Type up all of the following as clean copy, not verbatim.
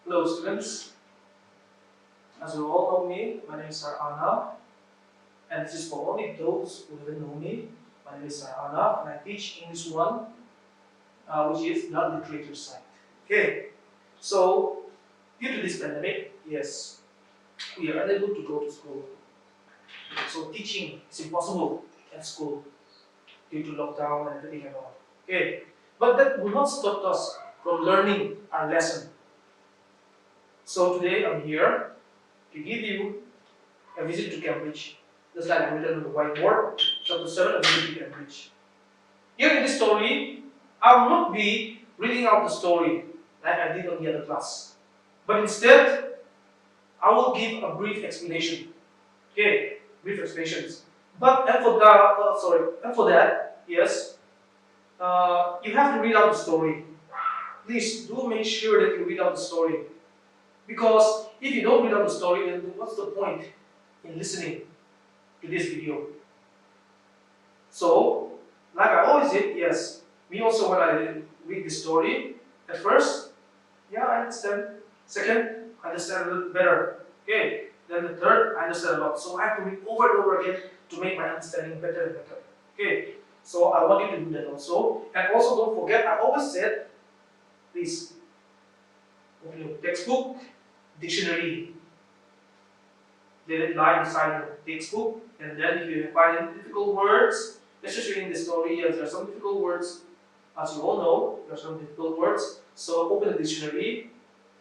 Hello students, as you all know me, my name is Sir Anna, and this is for only those who don't know me. My name is Sir Anna, and I teach English 1, which is the literature side. Okay, so due to this pandemic, yes, we are unable to go to school. So teaching is impossible at school due to lockdown and everything and all. Okay, but that will not stop us from learning our lesson. So today I'm here to give you a visit to Cambridge. Just like I written on the whiteboard, chapter 7, a visit to Cambridge. Here in this story, I will not be reading out the story like I did on the other class. But instead, I will give a brief explanation. Okay, brief explanations. But and for that, yes, you have to read out the story. Please do make sure that you read out the story. Because if you don't read out the story, then what's the point in listening to this video? So, like I always did, yes, me also when I read the story, at first, yeah, I understand. Second, I understand a little better. Okay, then the third, I understand a lot. So I have to read over and over again to make my understanding better and better. Okay, so I want you to do that also. And also don't forget, I always said, please, open your textbook, dictionary. Let it lie beside your textbook, and then if you find any difficult words, especially in the story, yes, there are some difficult words. As you all know, there are some difficult words. So open the dictionary,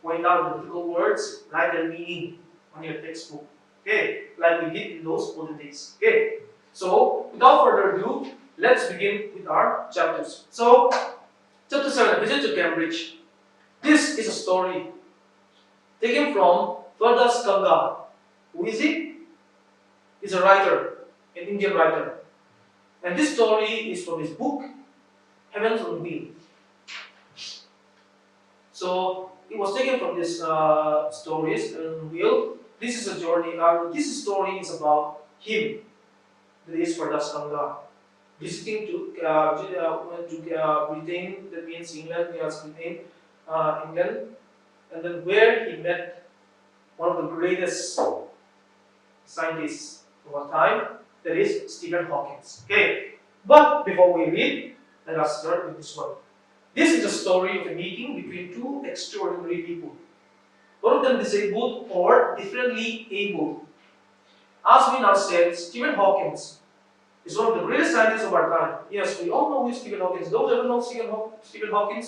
point out the difficult words, write their meaning on your textbook. Okay, like we did in those olden days. Okay, so without further ado, let's begin with our chapters. So, chapter 7, Visit to Cambridge. This is a story taken from Vardas Ganga. Who is he? He's a writer, an Indian writer. And this story is from his book, Heavens on Wheels. So it was taken from this stories on wheel. This is a journey. This story is about him. That is Vardas Ganga. Visiting to Britain, that means England. He has been in England, and then where he met one of the greatest scientists of our time, that is Stephen Hawking. Okay, but before we read, let us start with this one. This is a story of a meeting between two extraordinary people, both of them disabled or differently able. As we now said, Stephen Hawking is one of the greatest scientists of our time. Yes, we all know who is Stephen Hawking. Those ever know Stephen Hawking?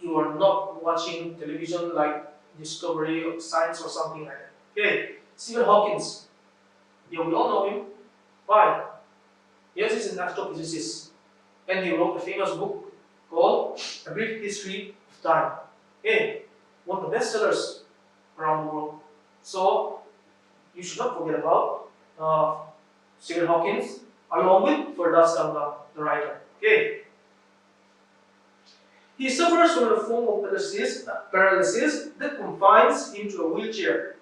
You are not watching television like Discovery or Science or something like that. Okay, Stephen Hawking. Yeah, we all know him. Why? Yes, he's an astrophysicist, and he wrote a famous book called A Brief History of Time. Okay, one of the bestsellers around the world. So you should not forget about Stephen Hawking, along with Vardas Ganga, the writer. Okay. He suffers from a form of paralysis that confines him to a wheelchair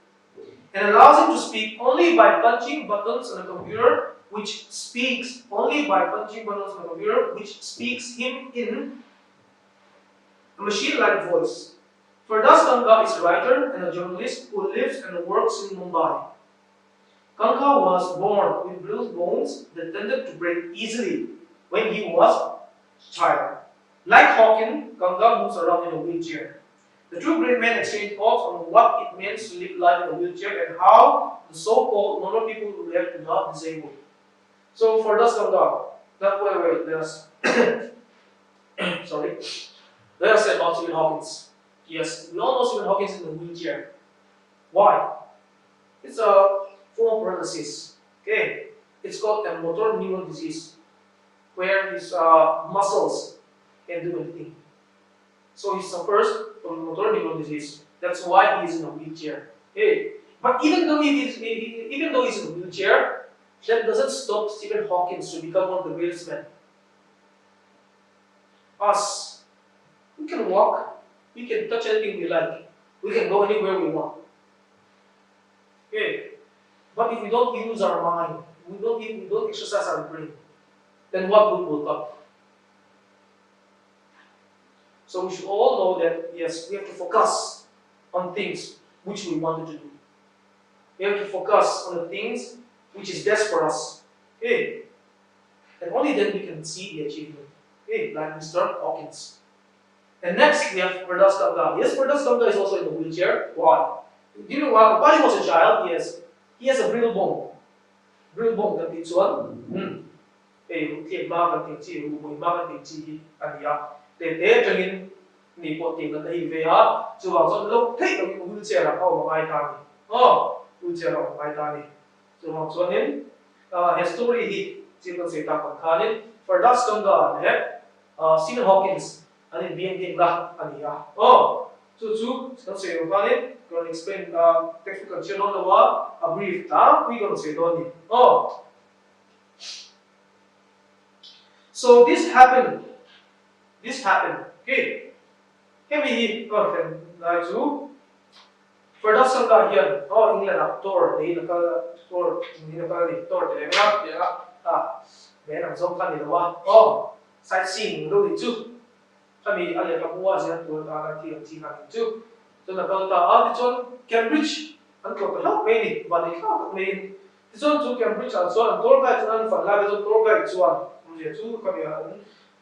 and allows him to speak only by punching buttons on a computer, which speaks only by punching buttons on a computer, which speaks him in a machine-like voice. Vardas Ganga is a writer and a journalist who lives and works in Mumbai. Ganga was born with bruised bones that tended to break easily when he was a child. Like Hawking, Ganga moves around in a wheelchair. The two great men exchange thoughts on what it means to live life in a wheelchair and how the so-called normal people who react to not disabled. So for Vardas Ganga, let us sorry. Let us say about Stephen Hawking. Yes, we all know Stephen Hawking is in a wheelchair. Why? It's a form of paralysis. Okay, it's called a motor neuron disease, where his muscles can do anything. So he suffers from motor neuron disease. That's why he is in a wheelchair. Okay, but even though he's in a wheelchair, that doesn't stop Stephen Hawking to become one of the greatest men. Us, we can walk, we can touch anything we like, we can go anywhere we want. Okay, but if we don't use our mind, we don't exercise our brain, then what good will come? So we should all know that yes, we have to focus on things which we wanted to do. We have to focus on the things which is best for us. Okay? And only then we can see the achievement. Okay? Like Mr. Hawkins. And next we have Verdas Ganga. Yes, Verdas Ganga is also in the wheelchair. Why? Do you know why? While he was a child, yes, he has a brittle bone. Brittle bone that is one. Thiệt ma và thiệt chi, mùi ma và thiệt chi anh ya. Để thế cho nên nị bộ tiền là đây về á, dù vào trong lúc thích là những wheelchair là không mà ai ta đi. Wheelchair là không ai ta đi. Dù vào cho nên history hi chỉ cần sẽ ta còn khá nên for that Ganga này, Stephen Hawkins anh ấy biến hiện ra anh ya. Chú cần sẽ khá nên còn explain technical channel là a brief ta, we gonna say don't đi. So this happened. Okay. Can we can like to for that Ganga here. England up tour. They look tour. They look tour. They bé nằm sông khăn thì đâu sightseeing đâu thì chứ ta bị anh em mua gì tôi ta là tiền chi hàng chứ cho nên là ta đi chọn Cambridge anh có cái học về đi và đi học mình đi chọn chú Cambridge anh chọn tour guide cho anh phần lại cho tour guide chọn bây chú cái này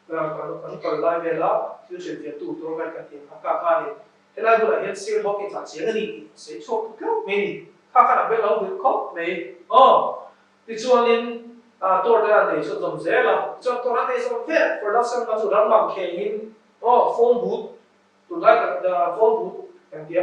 anh còn lại về là chú sẽ việc tour guide cái tiền cả này thế là bây giờ hiện siêu học cái sản sinh đi sẽ chọn cái học mình đi cả là biết lâu được học về đi chọn nên tour đây này cho dòng dễ là cho tour đây cho phép production là chủ đang làm khen in phone booth tụi lại cái phone booth cái kia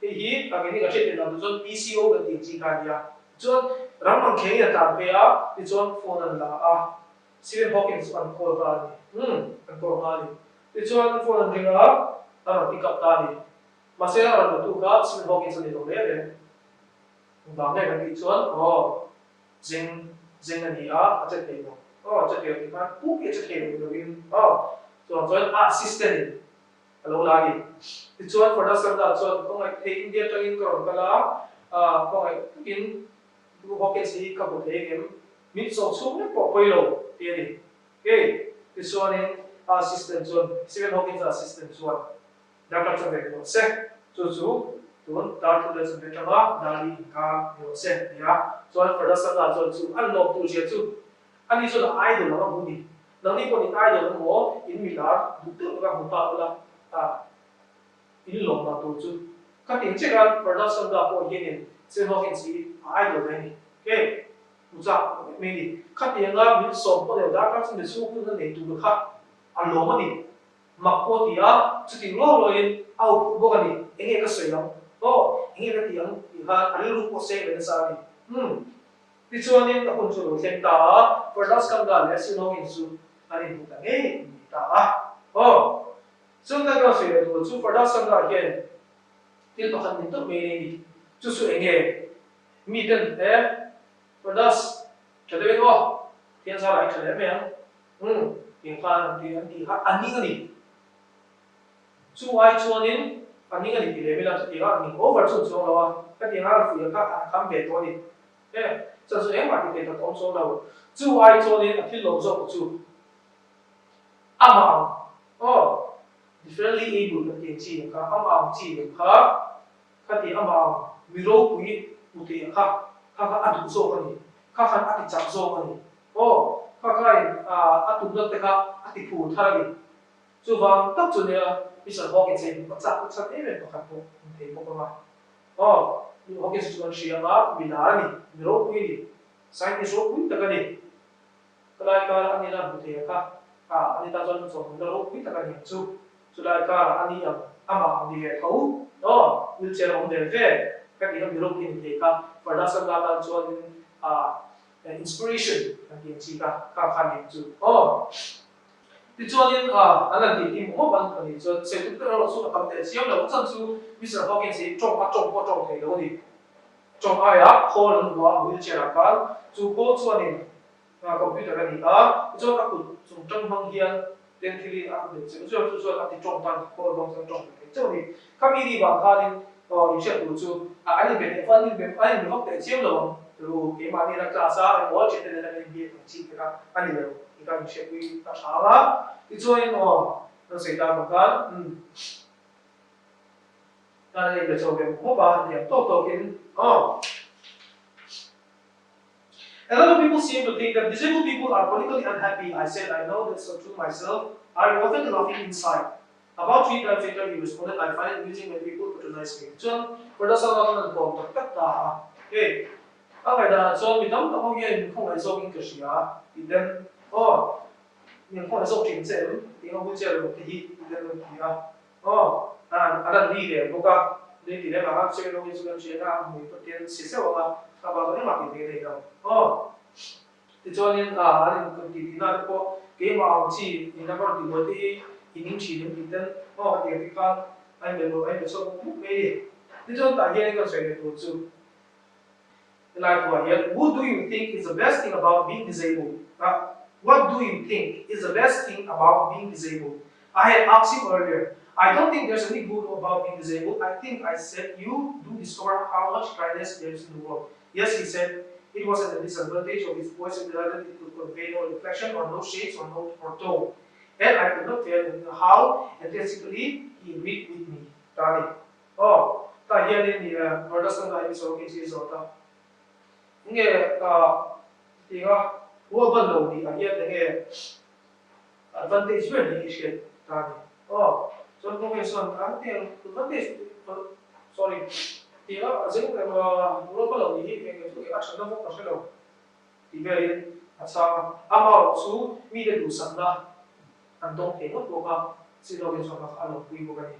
thì hi cái này cái chuyện là cho PCO cái tiền chi cái kia cho đang làm khen là tạm về thì cho phone là Stephen Hawkins anh call ra đi anh call ra đi thì cho phone ring ra pick up ra đi mà sẽ là tụi cái Stephen Hawkins này đâu đấy bằng này cái cho Zing anh à chất thế nào chất thế thì mà cũng cái chất thế này rồi so cho assistant hello lagi thì cho for that some that so không ai thấy India cho in còn cái là không ai in Hawkins thì các bộ thế game mid so xuống nó bỏ quay lầu thì đi okay thì so nên assistant so Stephen Hawkins assistant so đã làm cho việc đó sẽ chú tuần đã thu được sự việc đó đã đi cả điều sẽ ya so for that some that so chú anh lộc tu chia chú anh đi so là idol nó không đi nang ni ko ni idol mo in milar dukte ga huta la in long na tu chu ka tin che ga production da ko yin se ho kin si idol ne ke uza me ni ka tin ga min som ko da ka sin de su ku ne tu ka a lo ma ni ma ko ti a chu ti lo in au bo ka ni enge ka sei lo enge ka ti ang ha a lu ko se le sa ni ti chuan in ka hun chu lo sen ta production ga le sin ho kin su anh buta nghe ta chúng ta có thể đồ chú phải đáp sang lại cái tiêu tộc hành tốt mấy này chú sửa nghe mi tên thế phải đáp cho tôi biết không thiên sao lại cho đấy mấy tiếng phan thì anh đi hát anh đi cái gì chú ai cho nên anh đi cái gì thì lấy mấy lần thì anh mình over chú rồi cái tiếng hát phụ các khám về thôi đi thế cho số em mà thì thật ông số đâu chú ai cho nên thì lâu rồi của chú amang differently able na tin chi ka amang chi ka ti amang miro pui uti ka adu so ka ni ka ati chak so ka ni atu na te ka ati phu thara ni chu wang tak chu ne Mr. Hawkins in pa chak even pa ka po te mo ka ma Hawkins chu shi ama milar ni miro pui ni scientist ro pui ta ka ni kalai ka ani na buti ka anh ta cho số nó lúc biết là những chú là cả anh đi ama đi về thấu will chơi ông để về các cái điều kiện thì cả và đã xem là cho inspiration anh đi chỉ cả khăn những chú thì cho nên anh là đi một bạn thì cho sẽ cũng có số là cầm để xem là vẫn chú Mr. Hawkins thì trong thế đó thì trong ai á khó lần đó will chơi là cả chú có cho nên computer cái gì đó cho các cụ dùng trong hàng hiền đến khi đi để sử dụng cho các trong toàn có đồng trong cái chỗ này các mi đi vào khai đến những chuyện của chú anh bên phân anh bên học để chiếm rồi rồi cái mà đi ra class á có chuyện này là nên biết chỉ cái anh đều cái chuyện quy ta sao á thì cho nên nó sẽ ta một cái ta này là cho cái một bạn điểm tốt tốt in A lot of people seem to think that disabled people are politically unhappy. I said, I know that's not true myself. I'm often laughing inside. About 3 times later, he responded, I find it amusing when people patronize me. So, for the song of the poem, okay. Okay, so we don't know yet, we can't so English, then, mình không phải dốc chính sẽ thì nó vui chơi được thì then anh đi để bốc ra đi thì để mà chơi đâu chơi chơi ra mình có tiền xí xíu mà các bạn có thể mặc cái gì đâu thì cho nên anh cần thì nó có cái mà ông chỉ thì nó có thì mới thì những chỉ những thì thì cái con anh phải sống một cái đi thì cho tại hiện cái sẽ được tổ chức like what here what do you think is the best thing about being disabled what do you think is the best thing about being disabled? I had asked him earlier. I don't think there's any good about being disabled. I think I said you do discover how much kindness there is in the world. Yes, he said it was at the disadvantage of his voice and that it could convey no reflection or no shapes or note or tone. And I could not tell him how enthusiastically he agreed with me. Tani. Ta here in the understand I was okay to is nghe thì wo ban lo ni a ye de advantage ve ni ishe ta ni so ko ke son an te advantage sorry thì nó giống cái wo ban lo ni cái cái action nó không có sẽ đâu thì về đi sao amao su mi de du san da an dong te no ko ka si lo ke so ka alo pi ko ka ni